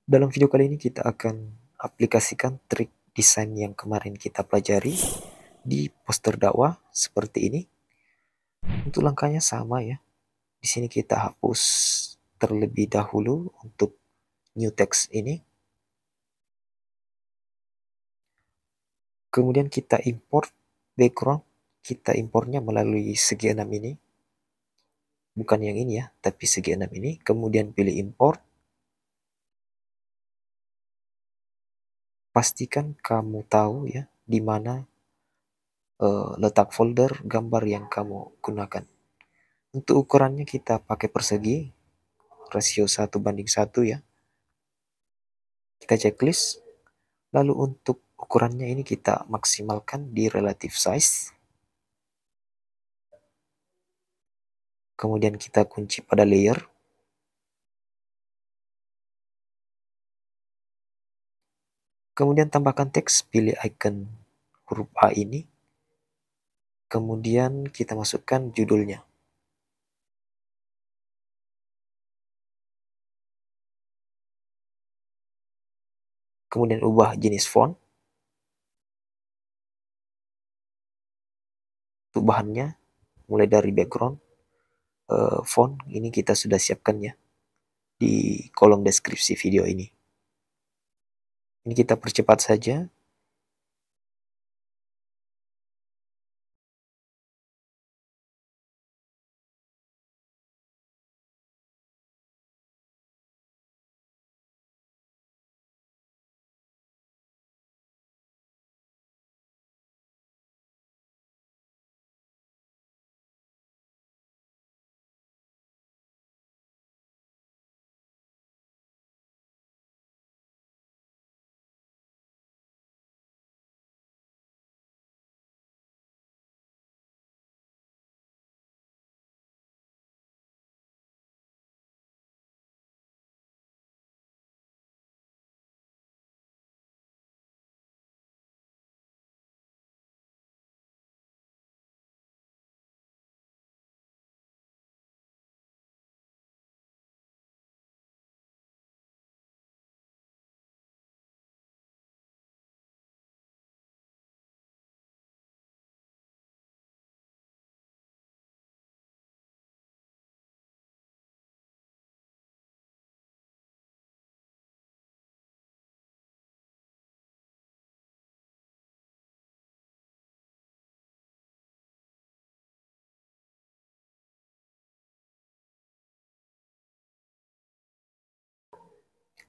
Dalam video kali ini kita akan aplikasikan trik desain yang kemarin kita pelajari di poster dakwah seperti ini. Untuk langkahnya sama ya. Di sini kita hapus terlebih dahulu untuk new text ini. Kemudian kita import background. Kita importnya melalui segi 6 ini. Bukan yang ini ya, tapi segi 6 ini. Kemudian pilih import. Pastikan kamu tahu ya di mana letak folder gambar yang kamu gunakan. Untuk ukurannya kita pakai persegi, rasio 1:1 ya. Kita checklist, lalu untuk ukurannya ini kita maksimalkan di relative size. Kemudian kita kunci pada layer. Kemudian tambahkan teks, pilih icon huruf A ini. Kemudian kita masukkan judulnya. Kemudian ubah jenis font. Untuk bahannya, mulai dari background, font, ini kita sudah siapkan ya di kolom deskripsi video ini. Ini kita percepat saja.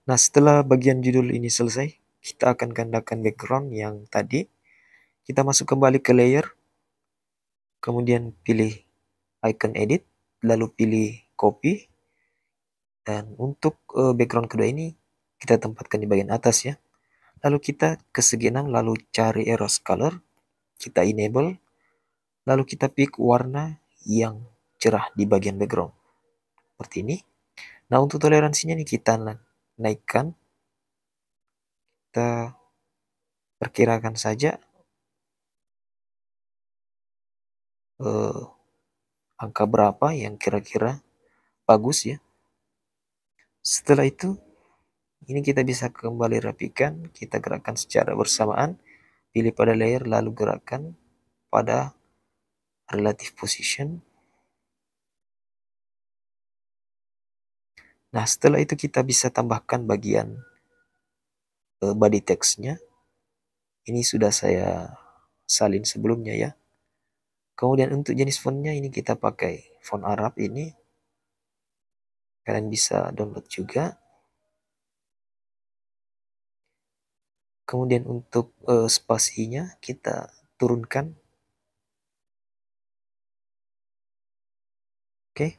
Nah, setelah bagian judul ini selesai, kita akan gandakan background yang tadi. Kita masuk kembali ke layer, kemudian pilih icon edit, lalu pilih copy. Dan untuk background kedua ini, kita tempatkan di bagian atas ya. Lalu kita ke segi 6, lalu cari erase color, kita enable, lalu kita pick warna yang cerah di bagian background. Seperti ini. Nah, untuk toleransinya nih kita naikkan. Kita perkirakan saja angka berapa yang kira-kira bagus ya. Setelah itu, ini kita bisa kembali rapikan, kita gerakkan secara bersamaan, pilih pada layer lalu gerakkan pada relative position. Nah, setelah itu kita bisa tambahkan bagian body text-nya. Ini sudah saya salin sebelumnya ya. Kemudian untuk jenis fontnya ini kita pakai font Arab ini. Kalian bisa download juga. Kemudian untuk spasinya kita turunkan. Oke.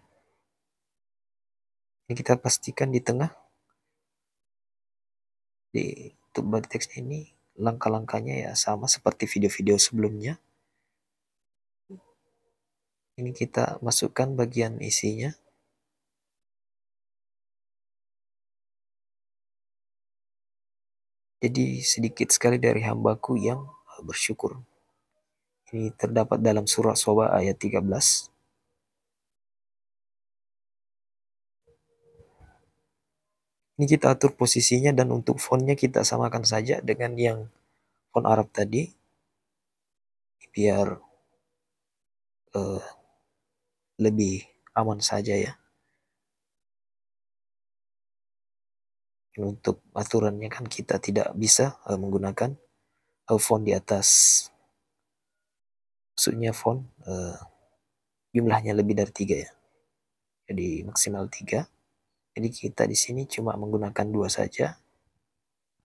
Ini kita pastikan di tengah. Untuk body text ini langkah-langkahnya ya sama seperti video-video sebelumnya. Ini kita masukkan bagian isinya. Jadi sedikit sekali dari hambaku yang bersyukur. Ini terdapat dalam surah Soba ayat 13. Ini kita atur posisinya, dan untuk fontnya kita samakan saja dengan yang font Arab tadi, biar lebih aman saja ya. Untuk aturannya kan kita tidak bisa menggunakan font di atas, maksudnya font jumlahnya lebih dari 3 ya, jadi maksimal 3. Jadi kita di sini cuma menggunakan 2 saja.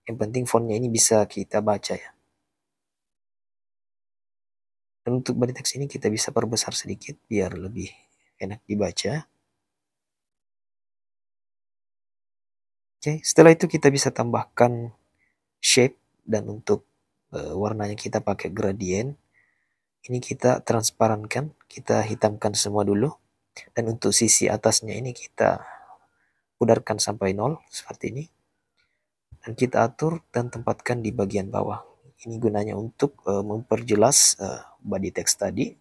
Yang penting fontnya ini bisa kita baca ya. Dan untuk body text ini kita bisa perbesar sedikit biar lebih enak dibaca. Oke, setelah itu kita bisa tambahkan shape, dan untuk warnanya kita pakai gradient. Ini kita transparankan, kita hitamkan semua dulu. Dan untuk sisi atasnya ini kita pudarkan sampai 0 seperti ini. Dan kita atur dan tempatkan di bagian bawah. Ini gunanya untuk memperjelas body text tadi.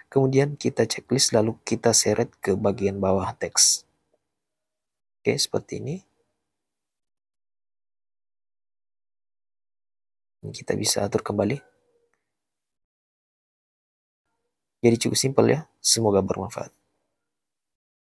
Kemudian kita checklist, lalu kita seret ke bagian bawah teks. Oke, seperti ini. Kita bisa atur kembali. Jadi cukup simpel ya. Semoga bermanfaat.